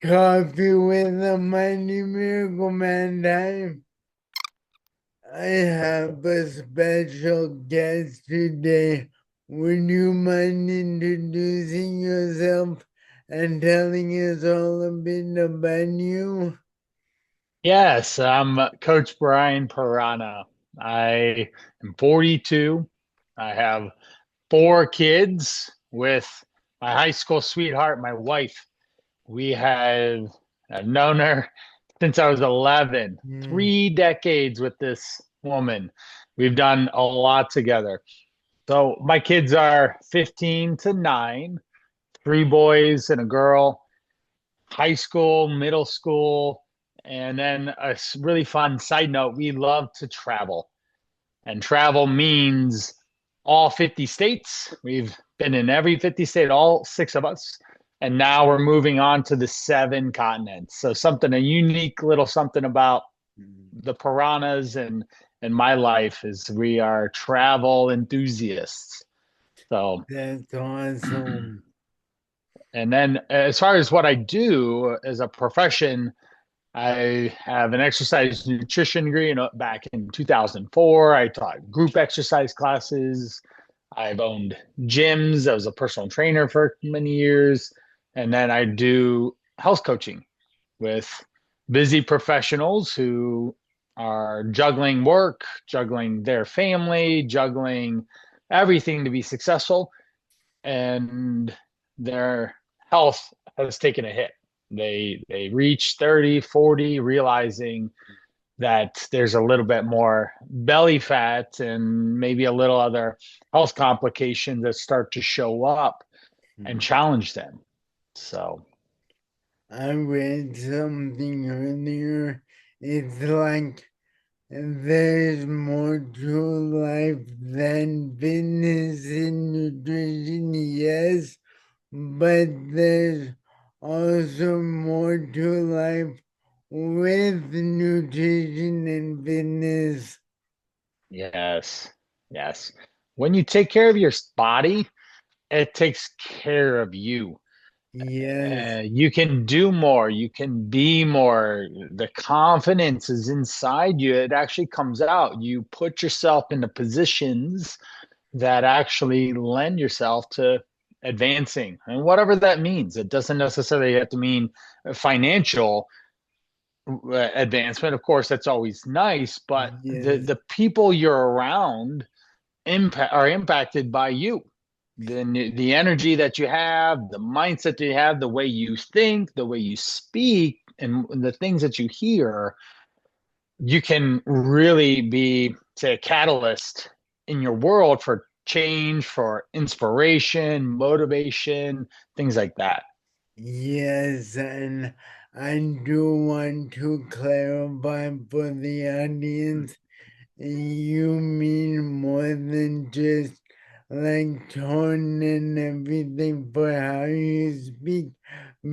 Coffee with the Mighty Miracle Man time. I have a special guest today. Would you mind introducing yourself and telling us all a bit about you? Yes, I'm Coach Brian Parana. I am 42. I have four kids with my high school sweetheart, my wife. I've known her since I was 11, Mm, 3 decades with this woman. We've done a lot together. So my kids are 15 to 9, three boys and a girl, high school, middle school, and then really fun side note, we love to travel. And travel means all 50 states. We've been in every 50 state, all six of us. And now we're moving on to the seven continents. So a unique little something about the piranhas and my life is we are travel enthusiasts. So that's awesome. and then as far as what I do as a profession, I have an exercise nutrition degree. Back in 2004, I taught group exercise classes. I've owned gyms. I was a personal trainer for many years. And then I do health coaching with busy professionals who are juggling work, juggling their family, juggling everything to be successful. And their health has taken a hit. They reach 30, 40, realizing that there's a little bit more belly fat and maybe a little other health complications that start to show up and challenge them. So, I read something earlier. It's like there's more to life than fitness and nutrition, yes, but there's also more to life with nutrition and fitness. yes, yes. When you take care of your body, it takes care of you. Yes, You can do more, you can be more. The confidence is inside you. It actually comes out. You put yourself into positions that actually lend yourself to advancing, and whatever that means. It doesn't necessarily have to mean financial advancement. Of course, that's always nice, but the yes, the people you're around are impacted by you. The energy that you have, the mindset that you have, the way you think, the way you speak, and the things that you hear, you can really be, say, a catalyst in your world for change, for inspiration, motivation, things like that. yes, and I do want to clarify for the audience. You mean more than just like tone and everything for how you speak,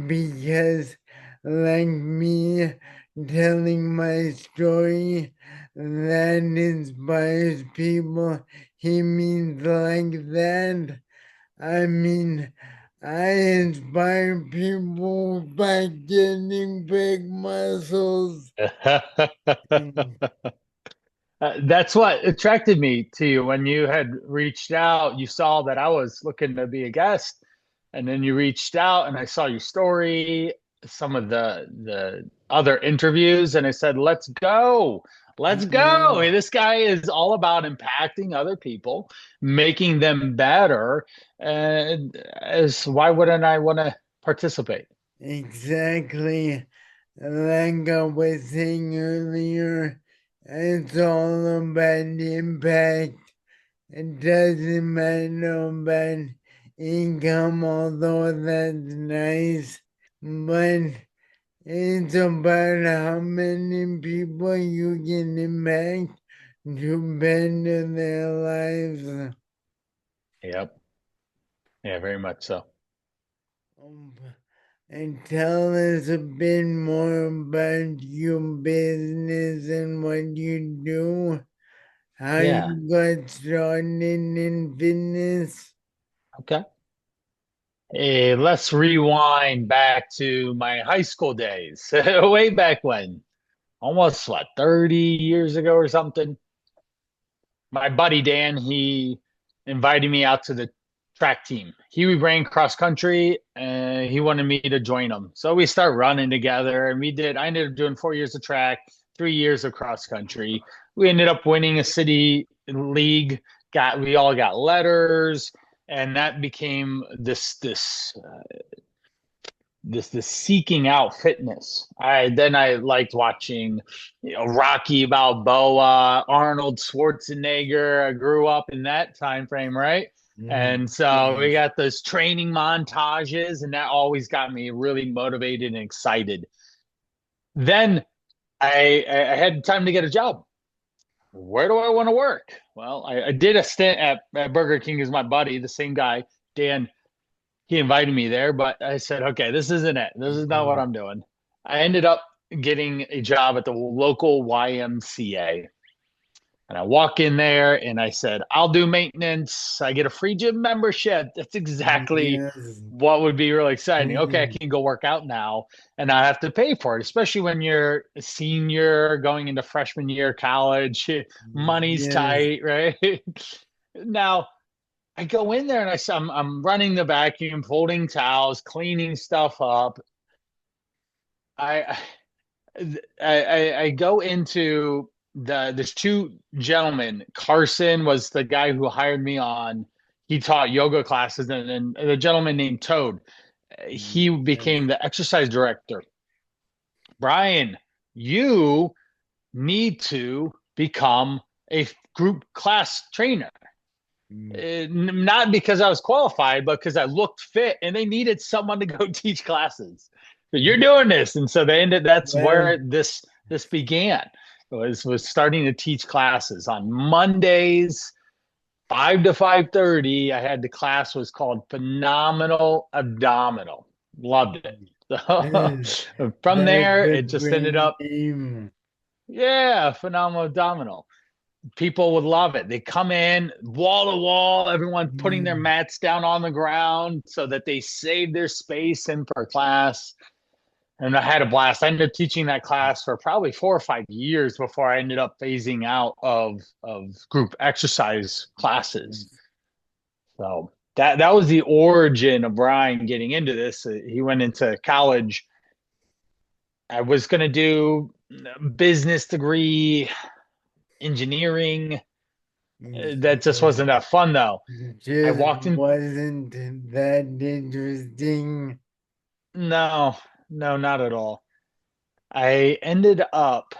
because like me telling my story that inspires people, he means like that. I mean, I inspire people by getting big muscles. That's what attracted me to you when you had reached out. You saw that I was looking to be a guest, and then you reached out, and I saw your story, some of the other interviews, and I said, "Let's go, let's go." I mean, this guy is all about impacting other people, making them better, and as why wouldn't I want to participate? Exactly. Like I was saying earlier, it's all about impact. It doesn't matter about income, although that's nice, but it's about how many people you can impact to better their lives. Yep, yeah, very much so. Um, and tell us a bit more about your business and what you do, how Yeah. you got started in fitness. Okay. Hey, let's rewind back to my high school days, way back when, almost what, 30 years ago or something. My buddy Dan, he invited me out to the track team. He ran cross country and he wanted me to join him. So we started running together and I ended up doing 4 years of track, 3 years of cross country. We ended up winning a city league. We all got letters, and that became this seeking out fitness. I liked watching, Rocky Balboa, Arnold Schwarzenegger. I grew up in that time frame, right? Mm, And so we yes. got those training montages, and that always got me really motivated and excited. Then I had time to get a job. Where do I want to work? Well, I did a stint at Burger King as my buddy, the same guy, Dan. He invited me there, but I said, okay, this isn't it. This is not what Mm, I'm doing. I ended up getting a job at the local YMCA. And I walk in there and I said, I'll do maintenance. I get a free gym membership. That's exactly yes. what would be really exciting. Okay, I Mm, can go work out now and I have to pay for it, especially when you're a senior going into freshman year of college. Money's yes. tight, right? Now, I go in there and I'm running the vacuum, folding towels, cleaning stuff up. I I go into there's two gentlemen. Carson was the guy who hired me on. He taught yoga classes, and the gentleman named Toad, he Yes. became the exercise director. Brian, you need to become a group class trainer. Mm, Not because I was qualified, but because I looked fit and they needed someone to go teach classes. So you're doing this. And so they ended, that's yes. where this began. Was starting to teach classes on Mondays, 5 to 5:30. I had the class was called Phenomenal Abdominal. Loved it. Yes. So from That's there, a it just ended great up, name. yeah, Phenomenal Abdominal. People would love it. They come in wall to wall, everyone putting their Mm, mats down on the ground so that they save their space in per class. And I had a blast. I ended up teaching that class for probably 4 or 5 years before I ended up phasing out of group exercise classes. yes. So that was the origin of Brian getting into this. He went into college. I was going to do business degree, engineering. That just Yes. wasn't that fun though. I Just walked in. wasn't that interesting. No, no, not at all. I ended up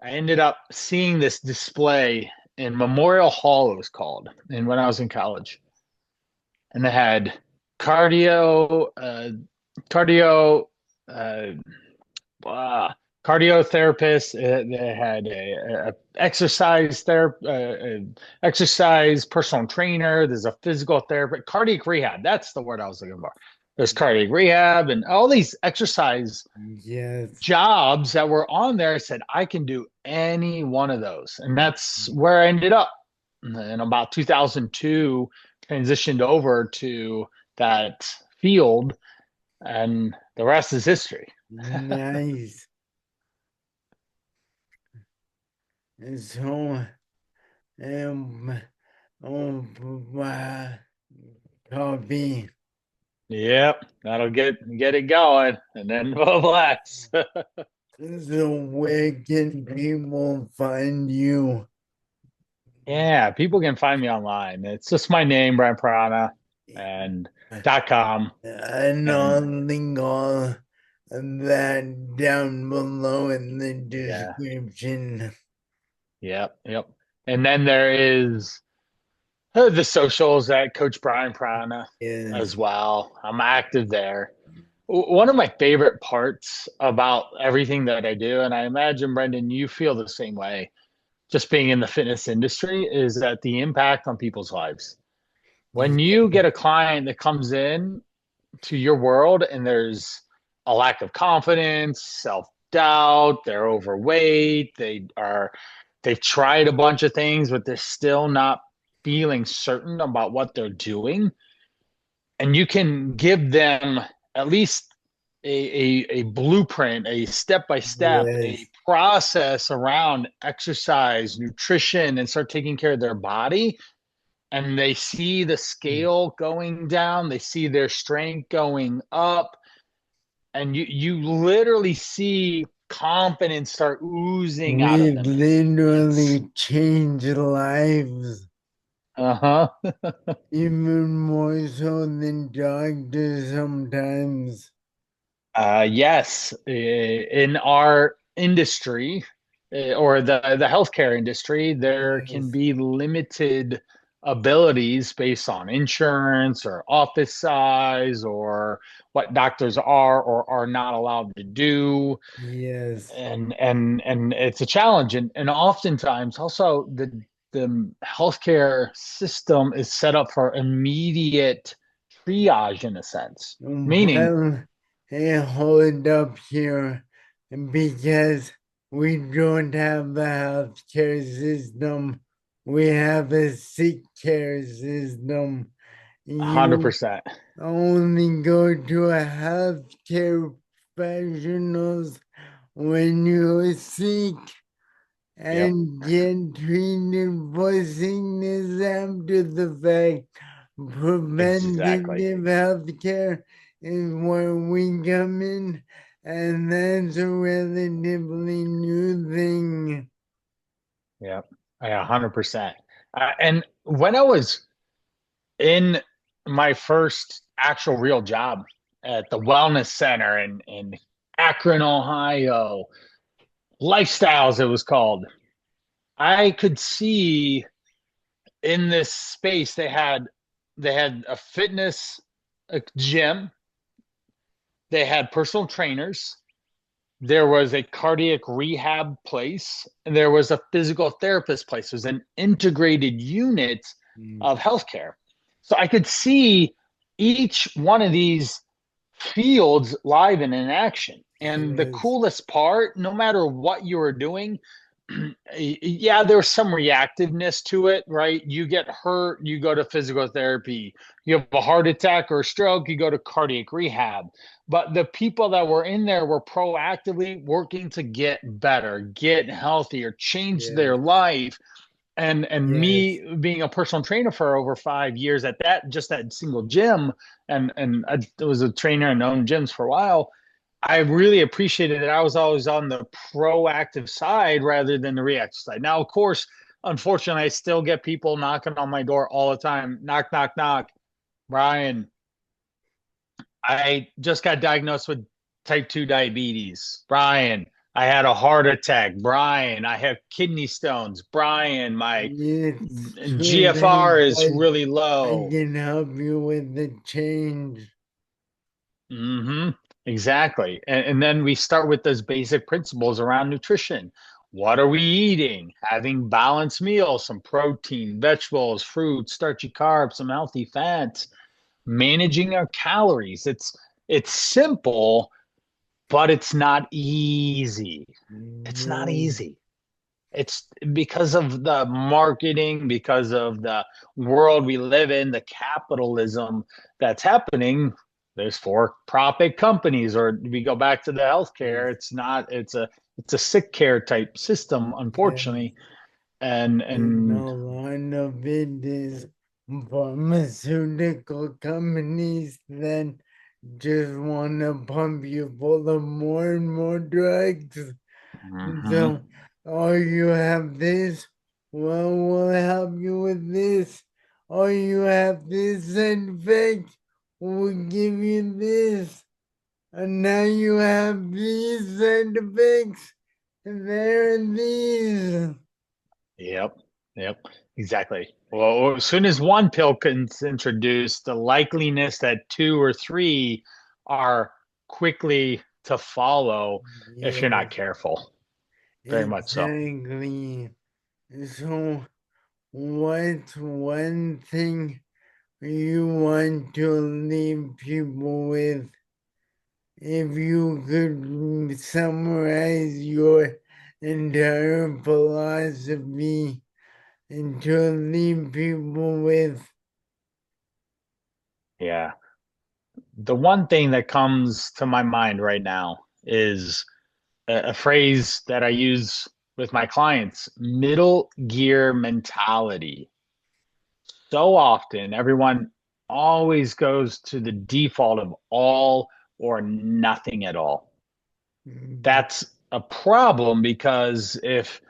I ended up seeing this display in Memorial Hall, it was called, and when I was in college. And they had cardio, cardio, uh, uh, cardio therapists. They had a exercise exercise personal trainer. There's a physical therapist, cardiac rehab. That's the word I was looking for. There's cardiac rehab and all these exercise Yes. jobs that were on there. I said I can do any one of those, and that's where I ended up. In about 2002, transitioned over to that field, and the rest is history. Nice. So, um, oh, coffee. Yep, that'll get it going, and then we'll relax. So, where can people find you? Yeah, people can find me online. It's just my name, Brian Parana, and .com. And And I'll link all of that down below in the yeah, description. yep. And then there is the socials at Coach Brian Parana Yes. as well. I'm active there. One of my favorite parts about everything that I do, and I imagine, Brenden, you feel the same way, just being in the fitness industry, is that the impact on people's lives. When you get a client that comes in to your world and there's a lack of confidence, self-doubt, they're overweight, they've tried a bunch of things, but they're still not feeling certain about what they're doing. and you can give them at least a blueprint, a step by step, a Yes. process around exercise, nutrition, and start taking care of their body. And they see the scale going down, they see their strength going up, and you literally see confidence start oozing out We of them. It's literally change lives, uh-huh. even more so than doctors sometimes. Yes, in our industry or the healthcare industry, there can Yes, be limited abilities based on insurance or office size or what doctors are or are not allowed to do. yes, And it's a challenge. And oftentimes also the healthcare system is set up for immediate triage in a sense, meaning well, hey, hold up here because we don't have a healthcare system. We have a sick care system. You 100%. only go to a healthcare professionals when you're sick Yep, and get treated for sickness after the fact. exactly. Preventative health care is where we come in, and that's a relatively new thing. Yep. Yeah, 100%. And when I was in my first actual real job at the wellness center in Akron, Ohio, Lifestyles, it was called, I could see in this space they had a fitness a gym, they had personal trainers, there was a cardiac rehab place, and there was a physical therapist place. It was an integrated unit Mm. of healthcare. So I could see each one of these fields live and in action. And the Yes, coolest part, no matter what you were doing, yeah, there's some reactiveness to it, right? You get hurt, you go to physical therapy. You have a heart attack or a stroke, you go to cardiac rehab. But the people that were in there were proactively working to get better, get healthier, change their yes, life. And yes, me being a personal trainer for over 5 years at that single gym, and I was a trainer and owned gyms for a while. I really appreciated that I was always on the proactive side rather than the reactive side. Now, of course, unfortunately, I still get people knocking on my door all the time. Knock, knock, knock. Brian, I just got diagnosed with type 2 diabetes. Brian, I had a heart attack. Brian, I have kidney stones. Brian, my it's too GFR late, is but really I low. can help you with the change. Hmm. Exactly. And then we start with those basic principles around nutrition. What are we eating? Having balanced meals, some protein, vegetables, fruits, starchy carbs, some healthy fats, managing our calories. It's simple, but it's not easy. It's not No, easy. It's because of the marketing, because of the world we live in, the capitalism that's happening. There's for-profit companies, or we go back to the healthcare. yes, It's not. It's a sick care type system, yes. unfortunately. And And a and lot of it is pharmaceutical companies that just want to pump you full of more and more drugs. mhm, So, oh, you have this? Well, we'll help you with this. Oh, you have this side effect? We'll give you this. And now you have these side effects. And there are these. yep, yep, exactly. Well, as soon as one pill gets introduced, the likeliness that two or three are quickly to follow if you're not Yes, careful. Very much so. exactly. So, what's one thing you want to leave people with if you could summarize your entire philosophy and to leave people with? Yeah. The one thing that comes to my mind right now is a phrase that I use with my clients: middle gear mentality. So often, everyone always goes to the default of all or nothing at all. Mm, That's a problem because if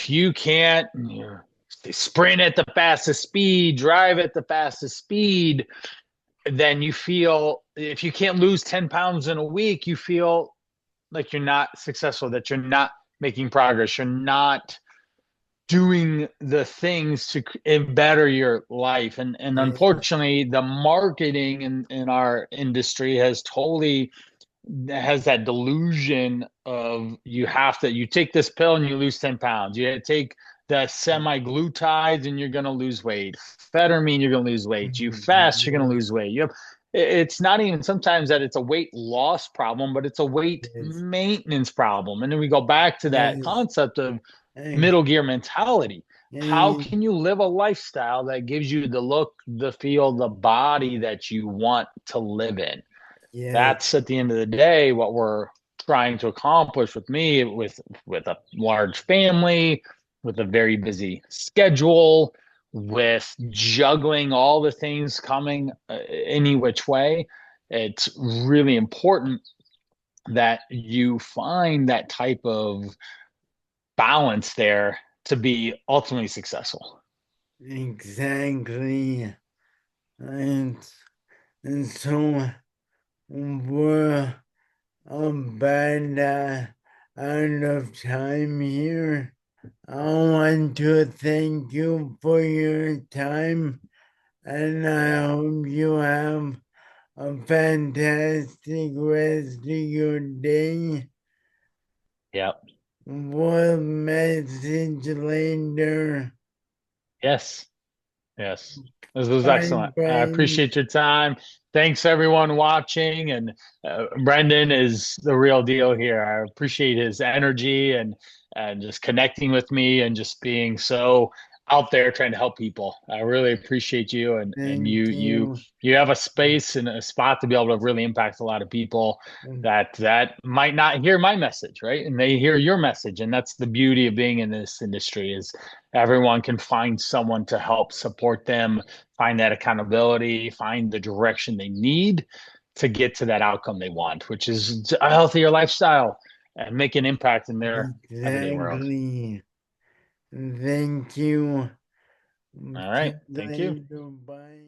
you can't, you know, sprint at the fastest speed, drive at the fastest speed, then you feel, if you can't lose 10 pounds in a week, you feel like you're not successful, that you're not making progress, you're not doing the things to better your life. And yeah, unfortunately, the marketing in our industry has totally has that delusion of you take this pill and you lose 10 pounds. You take the semi-glutides and you're going to lose weight. Amphetamine, you're going to lose weight. You fast, you're going to yes, lose weight. It's not even sometimes that it's a weight loss problem, but it's a weight yes, maintenance problem. And then we go back to that yes, concept of and, middle gear mentality. How and can you live a lifestyle that gives you the look, the feel, the body that you want to live in? yes, That's at the end of the day what we're trying to accomplish with me, with a large family, with a very busy schedule, with juggling all the things coming any which way. It's really important that you find that type of balance there to be ultimately successful. exactly, and and so we're about out of time here. I want to thank you for your time, and I hope you have a fantastic rest of your day. Yep. We'll message later. Yes. Yes, this was Bye, excellent. I Brian. appreciate your time. Thanks everyone watching. And Brenden is the real deal here. I appreciate his energy and just connecting with me and just being so out there trying to help people. I really appreciate you, and Thank you. you have a space and a spot to be able to really impact a lot of people that might not hear my message, right? And they hear your message, and that's the beauty of being in this industry is everyone can find someone to help support them, find that accountability, find the direction they need to get to that outcome they want, which is a healthier lifestyle and make an impact in their everyday world. Exactly. Thank you. All right. Till Thank you. later. Bye.